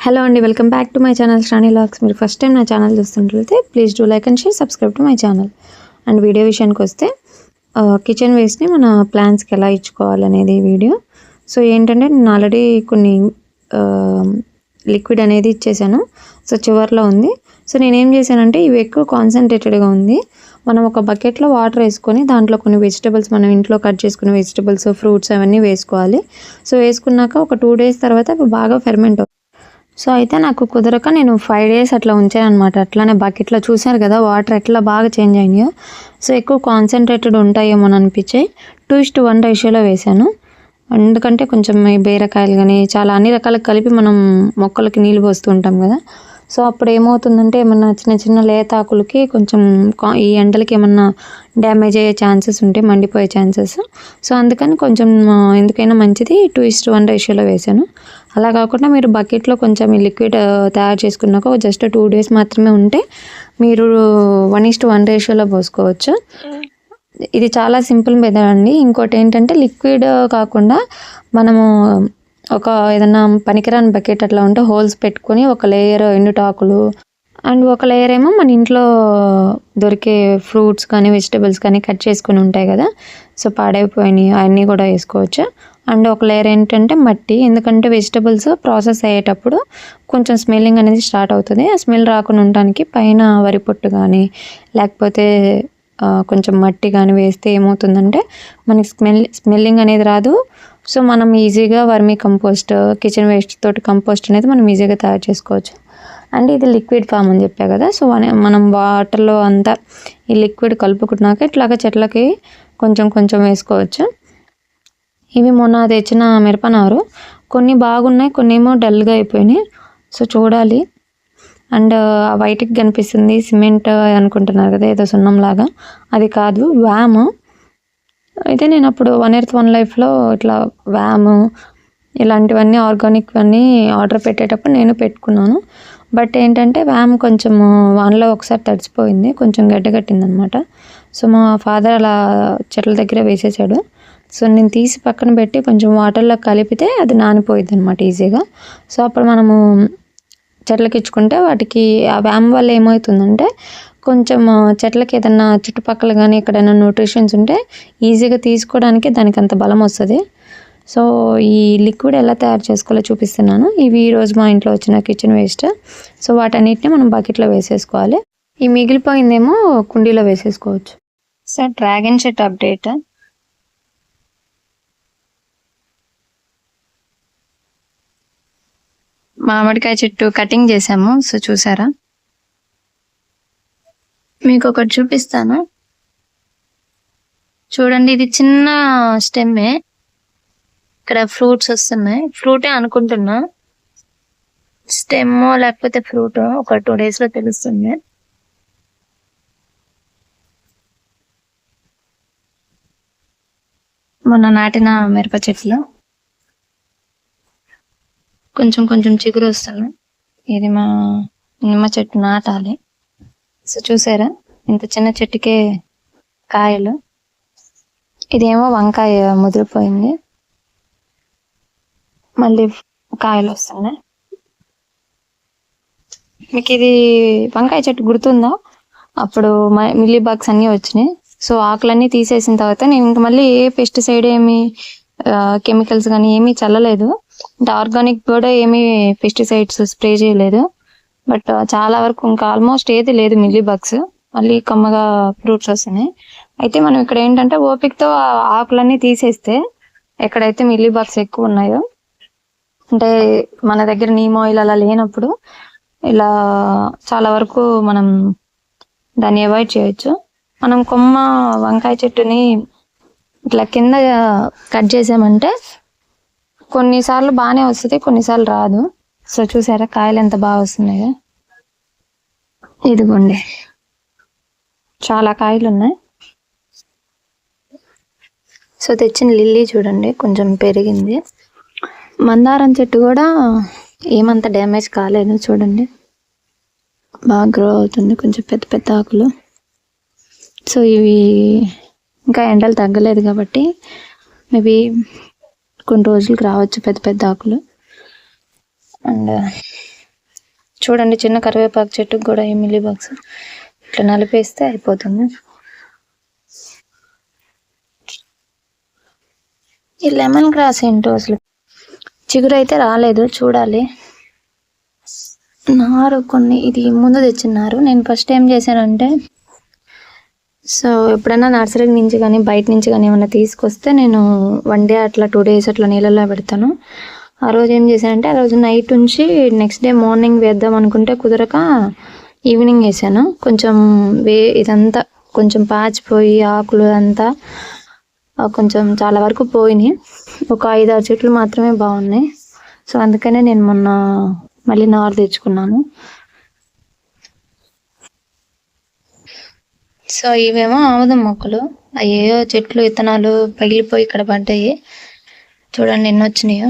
Hello అండి, welcome back to my channel Shravani vlogs. మీరు first time నా ఛానల్ చూస్తుంటే please do like and share, subscribe to my channel. And video విషయానికి వస్తే kitchen వేస్ట్ని మన ప్లాంట్స్కి ఎలా ఇచ్చుకోవాలనేది వీడియో. సో ఏంటంటే నేను ఆల్రెడీ కొన్ని లిక్విడ్ అనేది ఇచ్చేసాను. సో చివర్లో ఉంది. సో నేనేం చేశానంటే ఇవి ఎక్కువ కాన్సన్ట్రేటెడ్గా ఉంది. మనం ఒక బకెట్లో వాటర్ వేసుకొని దాంట్లో కొన్ని వెజిటబుల్స్, మనం ఇంట్లో కట్ చేసుకునే వెజిటబుల్స్, ఫ్రూట్స్ అవన్నీ వేసుకోవాలి. సో వేసుకున్నాక ఒక 2 days తర్వాత అవి బాగా ఫెర్మెంట్. సో అయితే నాకు కుదరక నేను 5 days అట్లా ఉంచాను అనమాట. అట్లానే బకెట్లో చూశారు కదా వాటర్ ఎట్లా బాగా చేంజ్ అయినాయో. సో ఎక్కువ కాన్సన్ట్రేటెడ్ ఉంటాయేమో అనిపించాయి. 2:1 రేషియోలో వేశాను. ఎందుకంటే కొంచెం బీరకాయలు కానీ చాలా అన్ని రకాలకు కలిపి మనం మొక్కలకి నీళ్ళు పోస్తూ ఉంటాం కదా. సో అప్పుడు ఏమవుతుందంటే ఏమన్నా చిన్న చిన్న లేతాకులకి కొంచెం ఈ ఎండలకి ఏమన్నా డ్యామేజ్ అయ్యే ఛాన్సెస్ ఉంటాయి, మండిపోయే ఛాన్సెస్. సో అందుకని కొంచెం ఎందుకైనా మంచిది 2:1 రేషియోలో వేశాను. అలా కాకుండా మీరు బకెట్లో కొంచెం ఈ లిక్విడ్ తయారు చేసుకున్నాక జస్ట్ 2 days మాత్రమే ఉంటే మీరు 1:1 రేషియోలో పోసుకోవచ్చు. ఇది చాలా సింపుల్ మెథడ్ అండి. ఇంకోటి ఏంటంటే లిక్విడ్ కాకుండా మనము ఒక ఏదన్నా పనికిరాని బకెట్ అట్లా ఉంటే హోల్స్ పెట్టుకొని ఒక లేయర్ ఎండుటాకులు అండ్ ఒక లేయర్ ఏమో మన ఇంట్లో దొరికే ఫ్రూట్స్ కానీ వెజిటబుల్స్ కానీ కట్ చేసుకుని ఉంటాయి కదా. సో పాడైపోయినాయి అవన్నీ కూడా వేసుకోవచ్చు. అండ్ ఒక లేయర్ ఏంటంటే మట్టి, ఎందుకంటే వెజిటబుల్స్ ప్రాసెస్ అయ్యేటప్పుడు కొంచెం స్మెల్లింగ్ అనేది స్టార్ట్ అవుతుంది. ఆ స్మెల్ రాకుండా ఉండడానికి పైన వరి పొట్టు కానీ లేకపోతే కొంచెం మట్టి కానీ వేస్తే ఏమవుతుందంటే మనకి స్మెల్లింగ్ అనేది రాదు. సో మనం ఈజీగా వర్మీ కంపోస్ట్, కిచెన్ వేస్ట్ తోటి కంపోస్ట్ అనేది మనం ఈజీగా తయారు చేసుకోవచ్చు. అండ్ ఇది లిక్విడ్ ఫామ్ అని చెప్పా కదా. సో మనం వాటర్లో అంతా ఈ లిక్విడ్ కలుపుకున్నాక ఇట్లాగా చెట్లకి కొంచెం కొంచెం వేసుకోవచ్చు. ఇవి మొన్న తెచ్చిన మిరపనారు, కొన్ని బాగున్నాయి, కొన్ని ఏమో డల్గా అయిపోయినాయి. సో చూడాలి. అండ్ వైట్కి కనిపిస్తుంది సిమెంట్ అనుకుంటున్నారు కదా, ఏదో సున్నంలాగా, అది కాదు, వ్యామ్. అయితే నేను అప్పుడు 1 Earth 1 Lifeలో ఇట్లా వ్యామ్ ఇలాంటివన్నీ ఆర్గానిక్ అన్నీ ఆర్డర్ పెట్టేటప్పుడు నేను పెట్టుకున్నాను. బట్ ఏంటంటే వ్యామ్ కొంచెం వానలో ఒకసారి తడిసిపోయింది, కొంచెం గడ్డగట్టిందనమాట. సో మా ఫాదర్ అలా చెట్ల దగ్గర వేసేసాడు. సో నేను తీసి పక్కన పెట్టి కొంచెం వాటర్లో కలిపితే అది నానిపోయింది అనమాట ఈజీగా. సో అప్పుడు మనము చెట్లకి ఇచ్చుకుంటే వాటికి ఆ వ్యామ్ వల్ల ఏమవుతుందంటే కొంచెం చెట్లకి ఏదన్నా చుట్టుపక్కల కానీ ఎక్కడైనా న్యూట్రిషన్స్ ఉంటే ఈజీగా తీసుకోవడానికి దానికి అంత బలం వస్తుంది. సో ఈ లిక్విడ్ ఎలా తయారు చేసుకోవాలో చూపిస్తున్నాను. ఇవి ఈరోజు మా ఇంట్లో వచ్చిన కిచెన్ వేస్ట్. సో వాటన్నిటిని మనం బకెట్లో వేసేసుకోవాలి. ఈ మిగిలిపోయిందేమో కుండీలో వేసేసుకోవచ్చు. సో డ్రాగన్ చెట్టు అప్డేట్. మామిడికాయ చెట్టు కటింగ్ చేసాము. సో చూసారా, మీకు ఒకటి చూపిస్తాను చూడండి. ఇది చిన్న స్టెమ్మే, ఇక్కడ ఫ్రూట్స్ వస్తున్నాయి. ఫ్రూటే అనుకుంటున్నా, స్టెమ్మో లేకపోతే ఫ్రూట్ ఒక 2 daysలో తెలుస్తుంది. మొన్న నాటిన మిరప చెట్లు కొంచెం కొంచెం చిగురు వస్తున్నాయి. ఇది మా నిమ్మ చెట్టు నాటాలి. సో చూసారా, ఇంత చిన్న చెట్టుకే కాయలు. ఇదేమో వంకాయ ముదిరిపోయింది, మళ్ళీ కాయలు వస్తున్నాయి. మీకు ఇది వంకాయ చెట్టు గుర్తుందా? అప్పుడు మిల్లీ బగ్స్ అన్నీ వచ్చినాయి. సో ఆకులన్నీ తీసేసిన తర్వాత నేను ఇంక మళ్ళీ ఏ పెస్టిసైడ్ ఏమి కెమికల్స్ కానీ ఏమీ చల్లలేదు. అంటే ఆర్గానిక్ కూడా ఏమీ పెస్టిసైడ్స్ స్ప్రే చేయలేదు. బట్ చాలా వరకు ఇంకా ఆల్మోస్ట్ ఏది లేదు మిల్లీ బగ్స్. మళ్ళీ కమ్మగా ఫ్రూట్స్ వస్తున్నాయి. అయితే మనం ఇక్కడ ఏంటంటే ఓపికతో ఆకులన్నీ తీసేస్తే ఎక్కడైతే మిల్లీ బగ్స్ ఎక్కువ ఉన్నాయో, అంటే మన దగ్గర నీమ్ ఆయిల్ అలా లేనప్పుడు ఇలా చాలా వరకు మనం దాన్ని అవాయిడ్ చేయొచ్చు. మనం కొమ్మ వంకాయ చెట్టుని ఇట్లా కింద కట్ చేసామంటే కొన్నిసార్లు బాగానే వస్తుంది, కొన్నిసార్లు రాదు. సో చూసారా కాయలు ఎంత బాగా వస్తున్నాయో. ఇదిగోండి, చాలా కాయలు ఉన్నాయి. సో తెచ్చిన లిల్లీ చూడండి కొంచెం పెరిగింది. మందారం చెట్టు కూడా ఏమంత డ్యామేజ్ కాలేదు, చూడండి బాగా గ్రో అవుతుంది, కొంచెం పెద్ద పెద్ద ఆకులు. సో ఇవి ఇంకా ఎండలు తగ్గలేదు కాబట్టి మేబీ కొన్ని రోజులకు రావచ్చు పెద్ద పెద్ద ఆకులు. అండ్ చూడండి చిన్న కరివేపాకు చెట్టుకు కూడా ఈ మిల్లీ బాక్స్ ఇట్లా నలిపేస్తే అయిపోతుంది. ఈ లెమన్ గ్రాస్ ఏంటో అసలు చిగురు అయితే రాలేదు, చూడాలి. నారు కొన్ని ఇది ముందు తెచ్చినారు. నేను ఫస్ట్ ఏం చేశానంటే, సో ఎప్పుడైనా నర్సరీ నుంచి కానీ బయట నుంచి కానీ ఏమైనా తీసుకొస్తే నేను 1 డే అట్లా 2 days అట్లా నీళ్ళలో పెడతాను. ఆ రోజు ఏం చేశానంటే, ఆ రోజు నైట్ ఉంచి నెక్స్ట్ డే మార్నింగ్ వేద్దాం అనుకుంటే కుదరక ఈవినింగ్ వేసాను. కొంచెం ఇదంతా కొంచెం పాచిపోయి ఆకులు అంతా కొంచెం చాలా వరకు పోయినాయి. ఒక 5-6 చెట్లు మాత్రమే బాగున్నాయి. సో అందుకనే నేను మొన్న మళ్ళీ నారు తెచ్చుకున్నాను. సో ఇవేమో ఆముదం మొక్కలు, అయ్యో చెట్లు విత్తనాలు పగిలిపోయి ఇక్కడ పడ్డాయి. చూడండి ఎన్ని వచ్చినాయో.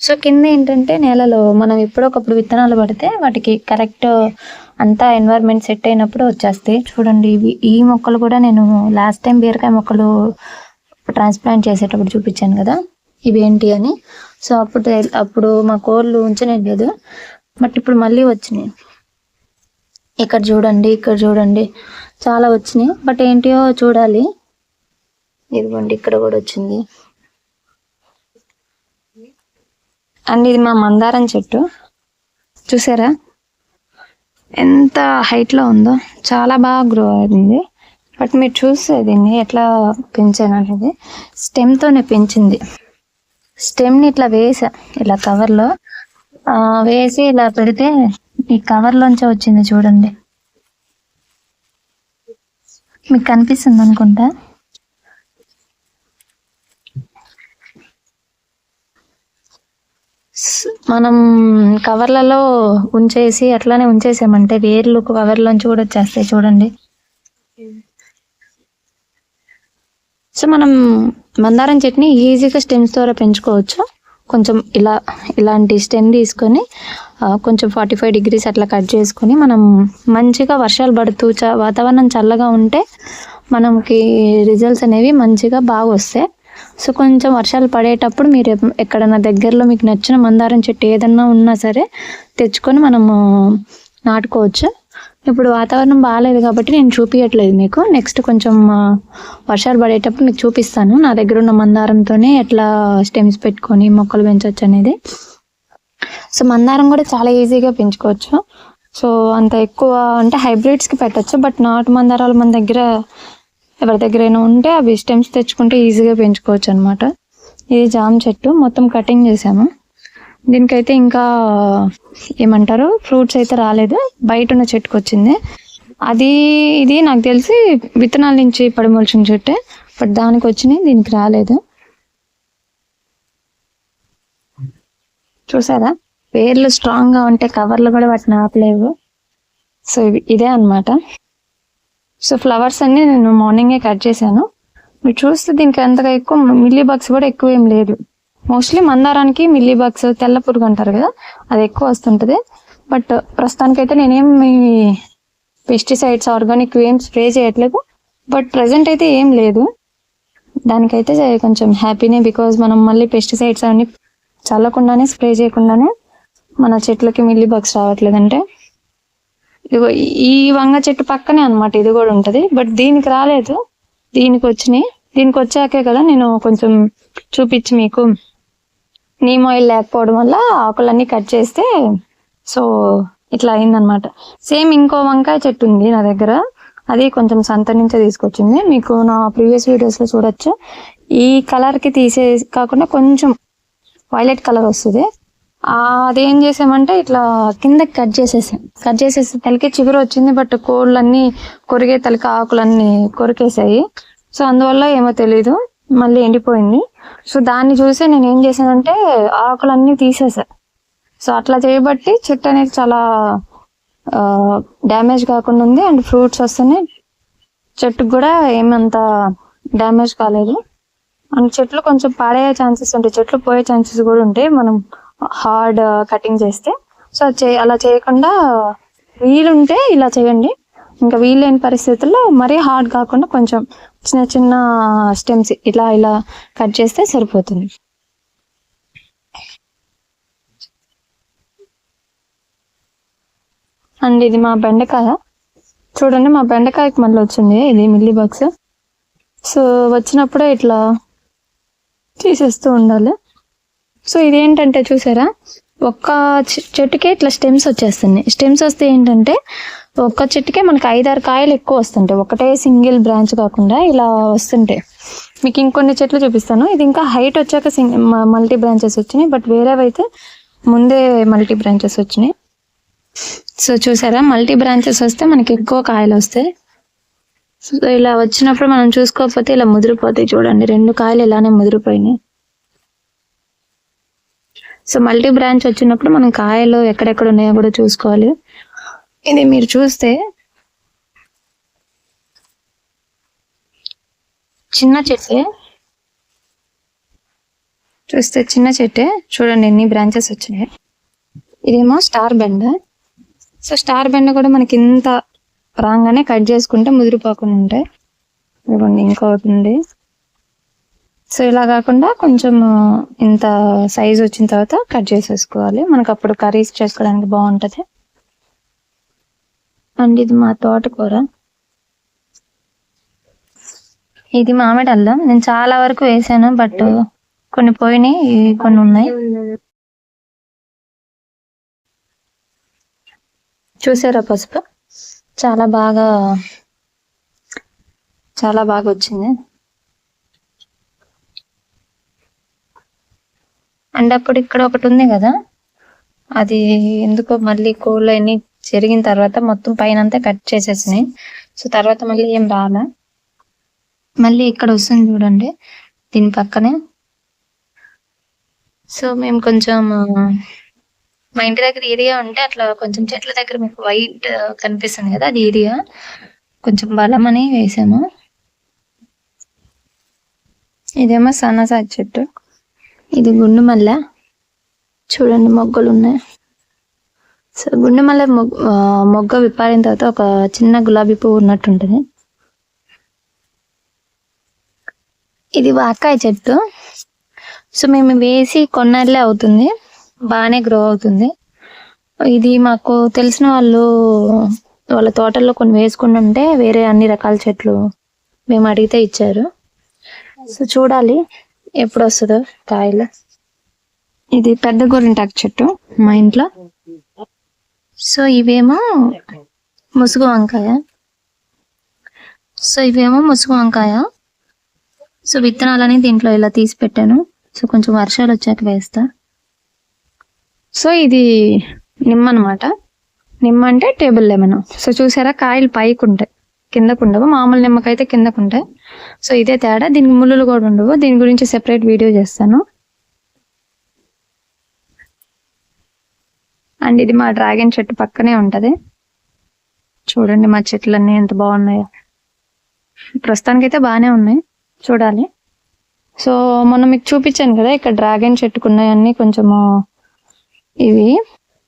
సో కింద ఏంటంటే నేలలో మనం ఎప్పుడొకప్పుడు విత్తనాలు పడితే వాటికి కరెక్ట్ అంతా ఎన్వైర్న్మెంట్ సెట్ అయినప్పుడు వచ్చేస్తాయి. చూడండి ఈ మొక్కలు కూడా నేను లాస్ట్ టైం బీరకాయ మొక్కలు ట్రాన్స్ప్లాంట్ చేసేటప్పుడు చూపించాను కదా ఇవి ఏంటి అని. సో అప్పుడు మా కోళ్ళు ఉంచలేదు, బట్ ఇప్పుడు మళ్ళీ వచ్చినాయి. ఇక్కడ చూడండి చాలా వచ్చినాయి, బట్ ఏంటియో చూడాలి. ఇదిగోండి ఇక్కడ కూడా వచ్చింది. అండ్ ఇది మా మందారం చెట్టు, చూసారా ఎంత హైట్లో ఉందో, చాలా బాగా గ్రో అయింది. బట్ మీరు చూస్తే దీన్ని ఎట్లా పెంచాను అనేది, స్టెమ్తోనే పెంచింది. స్టెమ్ని ఇట్లా వేసా, ఇలా కవర్లో వేసి ఇలా పెడితే ఈ కవర్లోంచే వచ్చింది. చూడండి మీకు కనిపిస్తుంది అనుకుంటా. మనం కవర్లలో ఉంచేసి అట్లానే ఉంచేసామంటే వేర్లు కవర్లోంచి కూడా వచ్చేస్తాయి. చూడండి. సో మనం మందారం చెట్టుని ఈజీగా స్టెమ్స్ ద్వారా పెంచుకోవచ్చు. కొంచెం ఇలాంటి స్టెమ్ తీసుకొని కొంచెం 45 degrees అట్లా కట్ చేసుకొని, మనం మంచిగా వర్షాలు పడుతూ వాతావరణం చల్లగా ఉంటే మనకి రిజల్ట్స్ అనేవి మంచిగా బాగా వస్తాయి. సో కొంచెం వర్షాలు పడేటప్పుడు మీరు ఎక్కడన్నా దగ్గరలో మీకు నచ్చిన మందారం చెట్టు ఏదన్నా ఉన్నా సరే తెచ్చుకొని మనము నాటుకోవచ్చు. ఇప్పుడు వాతావరణం బాగాలేదు కాబట్టి నేను చూపించట్లేదు మీకు. నెక్స్ట్ కొంచెం వర్షాలు పడేటప్పుడు మీకు చూపిస్తాను నా దగ్గర ఉన్న మందారంతోనే ఎట్లా స్టెమ్స్ పెట్టుకొని మొక్కలు పెంచవచ్చు అనేది. సో మందారం కూడా చాలా ఈజీగా పెంచుకోవచ్చు. సో అంత ఎక్కువ అంటే హైబ్రిడ్స్కి పెట్టచ్చు, బట్ నాటు మందారాలు మన దగ్గర ఎవరి దగ్గరైనా ఉంటే అవి స్టెమ్స్ తెచ్చుకుంటే ఈజీగా పెంచుకోవచ్చు అనమాట. ఇది జామ చెట్టు, మొత్తం కటింగ్ చేసాము. దీనికైతే ఇంకా ఏమంటారు ఫ్రూట్స్ అయితే రాలేదు, బయట ఉన్న చెట్టుకు వచ్చింది. ఇది నాకు తెలిసి విత్తనాల నుంచి పడిమొలిచిన చెట్టే, బట్ దానికి వచ్చినాయి, దీనికి రాలేదు. చూసారా వేర్లు స్ట్రాంగ్గా ఉంటే కవర్లు కూడా వాటిని ఆపలేవు. సో ఇదే అనమాట. సో ఫ్లవర్స్ అన్ని నేను మార్నింగే కట్ చేశాను. మీరు చూస్తే దీనికి అంతగా ఎక్కువ మిల్లీ బగ్స్ కూడా ఎక్కువ ఏం లేదు. మోస్ట్లీ మందారానికి మిల్లీ బగ్స్, తెల్ల పురుగు అంటారు కదా, అది ఎక్కువ వస్తుంటుంది. బట్ ప్రస్తుతానికైతే నేనేం పెస్టిసైడ్స్ ఆర్గానిక్ ఏం స్ప్రే చేయట్లేదు. బట్ ప్రజెంట్ అయితే ఏం లేదు. దానికైతే కొంచెం హ్యాపీనే, బికాజ్ మనం మళ్ళీ పెస్టిసైడ్స్ అవన్నీ చల్లకుండానే స్ప్రే చేయకుండానే మన చెట్లకి మిల్లీ బగ్స్ రావట్లేదంటే. ఇదిగో ఈ వంగ చెట్టు పక్కనే అనమాట ఇది కూడా ఉంటుంది, బట్ దీనికి రాలేదు, దీనికి వచ్చినాయి. దీనికి వచ్చాకే కదా నేను కొంచెం చూపించి మీకు నీమ్ ఆయిల్ లేకపోవడం వల్ల ఆకులన్నీ కట్ చేస్తే సో ఇట్లా అయిందనమాట. సేమ్ ఇంకో వంకాయ చెట్టు ఉంది నా దగ్గర, అది కొంచెం సంత నుంచే తీసుకొచ్చింది. మీకు నా ప్రీవియస్ వీడియోస్లో చూడొచ్చు. ఈ కలర్కి కాకుండా కొంచెం వైలెట్ కలర్ వస్తుంది. అదేం చేసామంటే ఇట్లా కిందకి కట్ చేసేసి తలకి చిగురు వచ్చింది, బట్ కోళ్ళన్నీ కొరిగే తలకి ఆకులన్నీ కొరికేసాయి. సో అందువల్ల ఏమో తెలీదు మళ్ళీ ఎండిపోయింది. సో దాన్ని చూసి నేను ఏం చేశానంటే ఆకులన్నీ తీసేసా. సో అట్లా చేయబట్టి చెట్టు అనేది చాలా డ్యామేజ్ కాకుండా ఉంది. అండ్ ఫ్రూట్స్ వస్తేనే చెట్టుకు కూడా ఏమంత డ్యామేజ్ కాలేదు. అండ్ చెట్లు కొంచెం పాడయ్యే ఛాన్సెస్ ఉంటాయి, చెట్లు పోయే ఛాన్సెస్ కూడా ఉంటాయి మనం హార్డ్ కటింగ్ చేస్తే. సో అలా చేయకుండా వీలుంటే ఇలా చేయండి. ఇంకా వీలైన పరిస్థితుల్లో మరీ హార్డ్ కాకుండా కొంచెం చిన్న చిన్న స్టెమ్స్ ఇలా కట్ చేస్తే సరిపోతుంది. అండ్ ఇది మా బెండకాయ. చూడండి మా బెండకాయకి మళ్ళీ వచ్చింది ఇది మిల్లీ బగ్స్. సో వచ్చినప్పుడే ఇట్లా తీసేస్తూ ఉండాలి. సో ఇదేంటంటే చూసారా, ఒక్క చెట్టుకే ఇట్లా స్టెమ్స్ వచ్చేస్తున్నాయి. స్టెమ్స్ వస్తే ఏంటంటే ఒక్క చెట్టుకే మనకి 5-6 కాయలు ఎక్కువ వస్తుంటాయి, ఒకటే సింగిల్ బ్రాంచ్ కాకుండా ఇలా వస్తుంటాయి. మీకు ఇంకొన్ని చెట్లు చూపిస్తాను. ఇది ఇంకా హైట్ వచ్చాక మల్టీ బ్రాంచెస్ వచ్చినాయి, బట్ వేరేవైతే ముందే మల్టీ బ్రాంచెస్ వచ్చినాయి. సో చూసారా, మల్టీ బ్రాంచెస్ వస్తే మనకి ఎక్కువ కాయలు వస్తాయి. సో ఇలా వచ్చినప్పుడు మనం చూసుకోకపోతే ఇలా ముదిరిపోతాయి. చూడండి 2 కాయలు ఇలానే ముదిరిపోయినాయి. సో మల్టీ బ్రాంచ్ వచ్చినప్పుడు మనం కాయలు ఎక్కడెక్కడ ఉన్నాయో కూడా చూసుకోవాలి. ఇది మీరు చూస్తే చిన్న చెట్టే, చూడండి ఎన్ని బ్రాంచెస్ వచ్చినాయి. ఇదేమో star bend. So star bend కూడా మనకి ఇంత రాగానే కట్ చేసుకుంటే ముదిరిపోకుండా ఉంటాయి. ఇదిగోండి ఇంకొకటి ఉంది. సో ఇలా కాకుండా కొంచెం ఇంత సైజ్ వచ్చిన తర్వాత కట్ చేసేసుకోవాలి, మనకు అప్పుడు కర్రీస్ చేసుకోవడానికి బాగుంటుంది. అండ్ ఇది మా తోటకూర. ఇది మామిడి అల్లం. నేను చాలా వరకు వేసాను, బట్ కొన్ని పోయినాయి, కొన్ని ఉన్నాయి. చూసారా పసుపు చాలా బాగా వచ్చింది. అండ్ అప్పుడు ఇక్కడ ఒకటి ఉంది కదా, అది ఎందుకో మళ్ళీ కోళ్ళు అన్ని జరిగిన తర్వాత మొత్తం పైన అంతా కట్ చేసేసినాయి. సో తర్వాత మళ్ళీ ఏం రాలే. మళ్ళీ ఇక్కడ వస్తుంది చూడండి దీని పక్కనే. సో మేము కొంచెం మా ఇంటి దగ్గర ఏరియా ఉంటే అట్లా కొంచెం చెట్ల దగ్గర మీకు వైట్ కనిపిస్తుంది కదా, అది ఏరియా కొంచెం బలం అని వేసాము. ఇదేమో సన్నసారి చెట్టు. ఇది గుండు మల్లె. చూడండి మొగ్గలు ఉన్నాయి. సో గుండు మల్లె మొగ్గ విప్పారిన తర్వాత ఒక చిన్న గులాబీ పువ్వు ఉన్నట్టు ఉంటుంది. ఇది వాకాయ చెట్టు. సో మేము వేసి కొన్నాళ్ళే అవుతుంది, బాగానే గ్రో అవుతుంది. ఇది మాకు తెలిసిన వాళ్ళ తోటల్లో కొన్ని వేసుకుంటుంటే వేరే అన్ని రకాల చెట్లు మేము అడిగితే ఇచ్చారు. సో చూడాలి ఎప్పుడు వస్తుందో కాయలు. ఇది పెద్ద గోరింటాకు చెట్టు మా ఇంట్లో. సో ఇవేమో ముసుగు వంకాయ. సో విత్తనాలని దీంట్లో ఇలా తీసి పెట్టాను. సో కొంచెం వర్షాలు వచ్చాక వేస్తా. సో ఇది నిమ్మ అనమాట. నిమ్మ అంటే టేబుల్ లెమన్. సో చూసారా కాయలు పైకి ఉంటాయి, కిందకు ఉండవు. మామూలు నిమ్మకైతే కిందకు ఉంటాయి. సో ఇదే తేడా. దీనికి ముళ్ళులు కూడా ఉండవు. దీని గురించి సెపరేట్ వీడియో చేస్తాను. అండ్ ఇది మా డ్రాగన్ చెట్టు పక్కనే ఉంటది. చూడండి మా చెట్లన్నీ ఎంత బాగున్నాయో. ప్రస్తుతానికైతే బాగానే ఉన్నాయి, చూడాలి. సో మొన్న మీకు చూపించాను కదా ఇక్కడ డ్రాగన్ చెట్టుకున్నాయన్నీ కొంచెము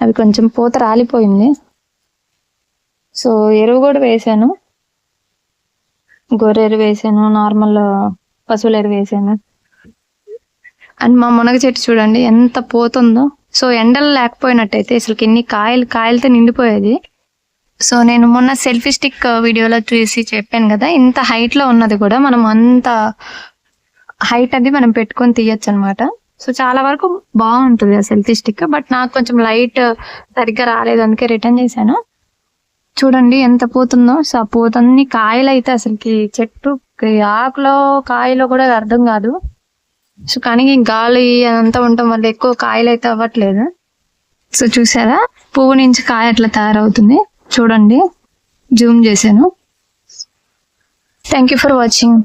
అవి కొంచెం పూత రాలిపోయింది. సో ఎరువు కూడా వేసాను, గొర్రె ఎరువు వేసాను, నార్మల్ పశువుల ఎరువు వేసాను. అండ్ మా మునగ చెట్టు చూడండి ఎంత పోతుందో. సో ఎండలు లేకపోయినట్టయితే అసలు ఎన్ని కాయలతో నిండిపోయేది. సో నేను మొన్న సెల్ఫీ స్టిక్ వీడియోలో చూసి చెప్పాను కదా, ఇంత హైట్ లో ఉన్నది కూడా మనం అంత హైట్ అది మనం పెట్టుకొని తీయచ్చు అనమాట. సో చాలా వరకు బాగుంటుంది ఆ సెల్ఫీ స్టిక్. బట్ నాకు కొంచెం లైట్ సరిగ్గా రాలేదు, అందుకే రిటర్న్ చేశాను. చూడండి ఎంత పోతుందో. సో ఆ పోతన్ని కాయలు అయితే అసలుకి చెట్టు ఆకులో కాయలో కూడా అర్థం కాదు. సో కానీ గాలి అదంతా ఉండటం వల్ల ఎక్కువ కాయలు అయితే అవ్వట్లేదు. సో చూసారా పువ్వు నుంచి కాయ అట్లా తయారవుతుంది. చూడండి జూమ్ చేశాను. Thank you for watching.